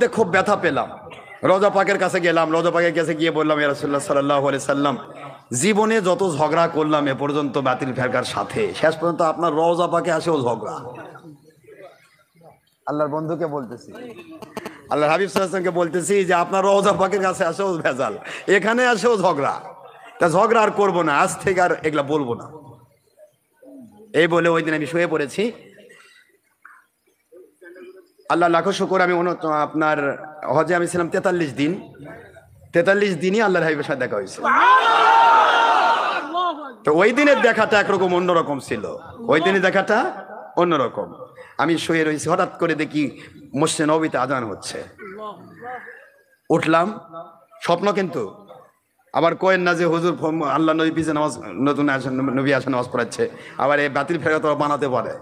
মধ্যে খুব ব্যথা পেলাম। রওজা পাকের কাছে গেলাম, রওজা পাকের কাছে গিয়ে বললাম, ইয়া রাসূলুল্লাহ সাল্লাল্লাহু আলাইহি সাল্লাম, জীবনে যত ঝগড়া করলাম এ পর্যন্ত বাতিল ফেরকার সাথে, শেষ পর্যন্ত আপনার রওজা পাকে আসেও ঝগড়া। আল্লাহর বন্ধুকে বলতেছি, আল্লাহর হাবিব সাল্লাল্লাহু আলাইহি ওয়াসাল্লামকে বলতেছি যে আপনার রওজা পাকের কাছে আসেও ভেজাল, এখানে আসেও ঝগড়া, তা ঝগড়া আর করবো না, আজ থেকে আর এগুলা বলবো না। এই বলে ওই দিন আমি শুয়ে পড়েছি। আল্লাহ লাখো শুকর, আমি আপনার হজে আমি ছিলাম 43 দিন, 43 দিনই আল্লাহর হাবিবের সাথে দেখা হয়েছে। তো ওই দিনের দেখাটা একরকম অন্যরকম ছিল, ওই দিনের দেখাটা অন্যরকম। আমি শুয়ে রয়েছি, হঠাৎ করে দেখি মসজিদে নববীতে আজান হচ্ছে। উঠলাম, স্বপ্ন কিন্তু, আবার কোয়েন না যে হুজুর আল্লাহ নবী পিছে নামাজ, নতুন নবী আসে নামাজ পড়াচ্ছে, আবার এই বাতিল ফেরত বানাতে পারে।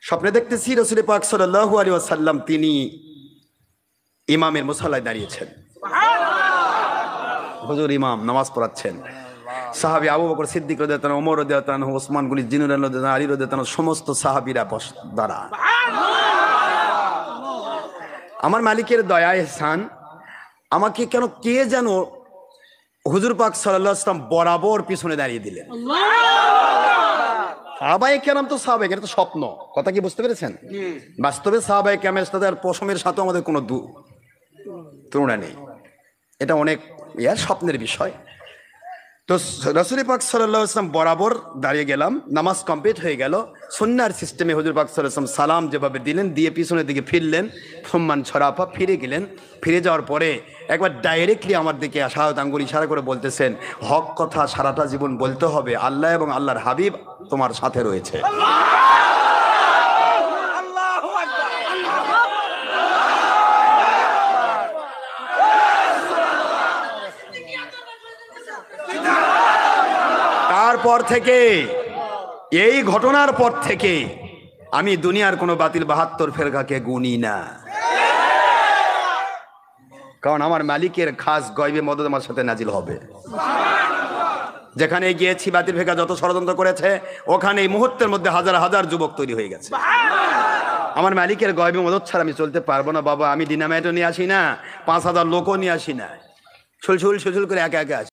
স্বপ্নে দেখতেছি রাসূল পাক সাল্লাল্লাহু আলাইহি ওয়াসাল্লাম তিনি ইমামের মুসাল্লায় দাঁড়িয়েছেন, হুজুর ইমাম নামাজ পড়াচ্ছেন। সাহাবী আবু বকর সিদ্দিক রাদিয়াল্লাহু আনহু, ওমর রাদিয়াল্লাহু আনহু, ওসমান গনি, জিনুর রাদিয়াল্লাহু আনহু, আলী রাদিয়াল্লাহু আনহু, সমস্ত সাহাবীরা দ্বারা আমার মালিকের দয়া ইহসান, আমাকে কেন কে যেন হুজুর পাক সাল্লাল্লাহু আলাইহি ওয়াসাল্লাম বরাবর পিছনে দাঁড়িয়ে দিলেন। সাহাবায়ে কেরাম তো সাহাবায়ে, এটা তো স্বপ্ন, কথা কি বুঝতে পেরেছেন? বাস্তবে সাহাবায়ে কেরামের সাথে আর পশমের সাথে আমাদের কোনো তুলনা নেই, এটা অনেক স্বপ্নের বিষয়। তো রাসূল পাক সাল্লাল্লাহু আলাইহি ওয়াসাল্লাম বরাবর দাঁড়িয়ে গেলাম, নামাজ কমপ্লিট হয়ে গেল। সুন্নাহর সিস্টেমে হুজুর পাক সাল্লাল্লাহু আলাইহি ওয়াসাল্লাম সালাম যেভাবে দিলেন, দিয়ে পিছনের দিকে ফিরলেন, সম্মান ছড়াপা ফিরে গেলেন। ফিরে যাওয়ার পরে একবার ডাইরেক্টলি আমার দিকে শাহাদাত আঙ্গুল ইশারা করে বলতেছেন, হক কথা সারাটা জীবন বলতে হবে, আল্লাহ এবং আল্লাহর হাবিব তোমার সাথে রয়েছে। তারপর থেকে, এই ঘটনার পর থেকে আমি দুনিয়ার কোনো বাতিল 72 ফেরকাকে গুনি না, কারণ আমার মালিকের খাস গয়বে মদদ আমার সাথে নাজিল হবে। যেখানে গিয়েছি বাতিল ফেরকা যত ষড়যন্ত্র করেছে, ওখানে এই মুহূর্তের মধ্যে হাজার হাজার যুবক তৈরি হয়ে গেছে। আমার মালিকের গয়বে মদদ ছাড়া আমি চলতে পারবো না বাবা। আমি ডিনামাইটও নিয়ে আসি না, 5000 লোকও নিয়ে আসি না, সুলসুল সুলসুল করে একে একে আসি।